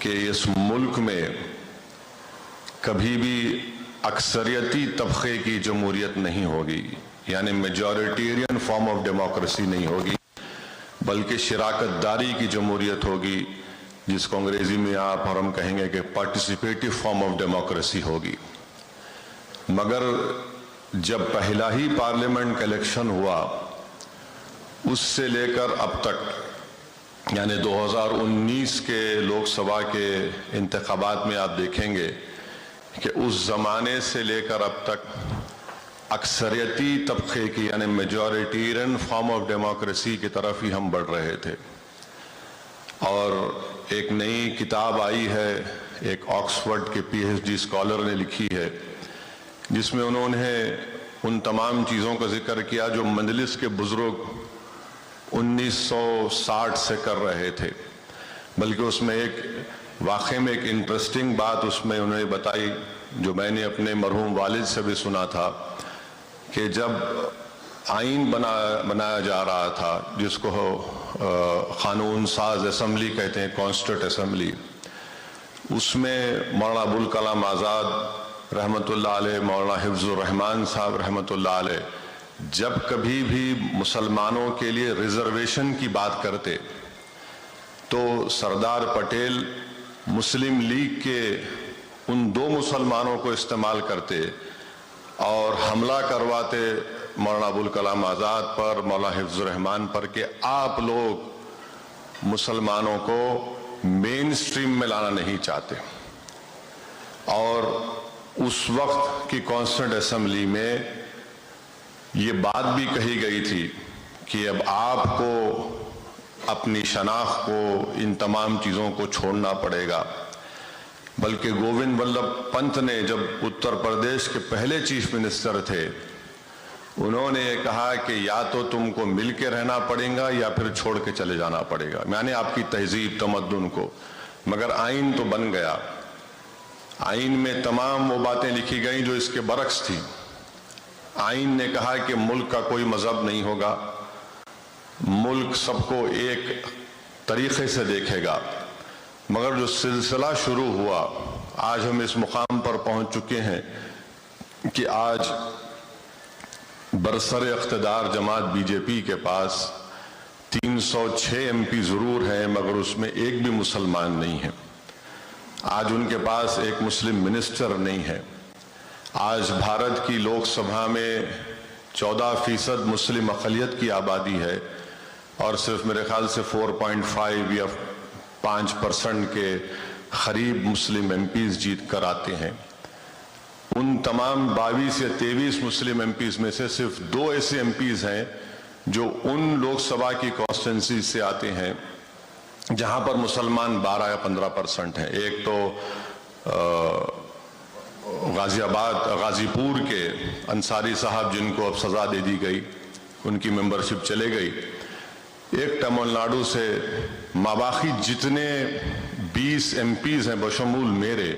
کہ اس ملک میں کبھی بھی اکثریتی طبقے کی جمہوریت نہیں ہوگی، یعنی میجورٹیرین فارم آف ڈیموکریسی نہیں ہوگی، بلکہ شراکت داری کی جمہوریت ہوگی، جس کو انگریزی میں آپ اور ہم کہیں گے کہ پارٹیسپیٹو فارم آف ڈیموکریسی ہوگی۔ مگر جب پہلا ہی پارلیمنٹ کا الیکشن ہوا، اس سے لے کر اب تک، یعنی 2019 کے لوک سبھا کے انتخابات میں آپ دیکھیں گے کہ اس زمانے سے لے کر اب تک اکثریتی طبقے کی یعنی میجورٹیرین فارم آف ڈیموکریسی کی طرف ہی ہم بڑھ رہے تھے۔ اور ایک نئی کتاب آئی ہے، ایک آکسفورڈ کے پی ایچ ڈی اسکالر نے لکھی ہے، جس میں انہوں نے ان تمام چیزوں کا ذکر کیا جو مجلس کے بزرگ 1960 سے کر رہے تھے، بلکہ اس میں ایک واقعے میں ایک انٹرسٹنگ بات اس میں انہوں نے بتائی جو میں نے اپنے مرحوم والد سے بھی سنا تھا، کہ جب آئین بنایا جا رہا تھا، جس کو قانون ساز اسمبلی کہتے ہیں، کانسٹیٹیوٹ اسمبلی، اس میں مولانا ابوالکلام آزاد رحمۃ اللہ علیہ، مولانا حفظ الرحمان صاحب رحمۃ اللہ علیہ جب کبھی بھی مسلمانوں کے لیے ریزرویشن کی بات کرتے تو سردار پٹیل مسلم لیگ کے ان دو مسلمانوں کو استعمال کرتے اور حملہ کرواتے مولانا ابوالکلام آزاد پر، مولانا حفظ الرحمان پر، کہ آپ لوگ مسلمانوں کو مین سٹریم میں لانا نہیں چاہتے۔ اور اس وقت کی کانسٹیٹیوٹ اسمبلی میں یہ بات بھی کہی گئی تھی کہ اب آپ کو اپنی شناخت کو، ان تمام چیزوں کو چھوڑنا پڑے گا۔ بلکہ گووند ولبھ پنت نے جب اتر پردیش کے پہلے چیف منسٹر تھے، انہوں نے یہ کہا کہ یا تو تم کو مل کے رہنا پڑے گا یا پھر چھوڑ کے چلے جانا پڑے گا، یعنی آپ کی تہذیب تمدن کو۔ مگر آئین تو بن گیا، آئین میں تمام وہ باتیں لکھی گئیں جو اس کے برعکس تھیں۔ آئین نے کہا کہ ملک کا کوئی مذہب نہیں ہوگا، ملک سب کو ایک طریقے سے دیکھے گا۔ مگر جو سلسلہ شروع ہوا، آج ہم اس مقام پر پہنچ چکے ہیں کہ آج برسر اقتدار جماعت بی جے پی کے پاس 306 ایم پی ضرور ہیں، مگر اس میں ایک بھی مسلمان نہیں ہے۔ آج ان کے پاس ایک مسلم منسٹر نہیں ہے۔ آج بھارت کی لوک سبھا میں 14% مسلم اقلیت کی آبادی ہے، اور صرف میرے خیال سے 4.5 یا 5% کے قریب مسلم ایم پیز جیت کر آتے ہیں۔ ان تمام 22 یا 23 مسلم ایم پیز میں سے صرف 2 ایسے ایم پیز ہیں جو ان لوک سبھا کی کانسٹیٹوئنسی سے آتے ہیں جہاں پر مسلمان 12 یا 15% ہیں۔ ایک تو غازی پور کے انصاری صاحب، جن کو اب سزا دے دی گئی، ان کی ممبرشپ چلے گئی۔ ایک تمل ناڈو سے، ماباقی جتنے 20 ایم پیز ہیں بشمول میرے،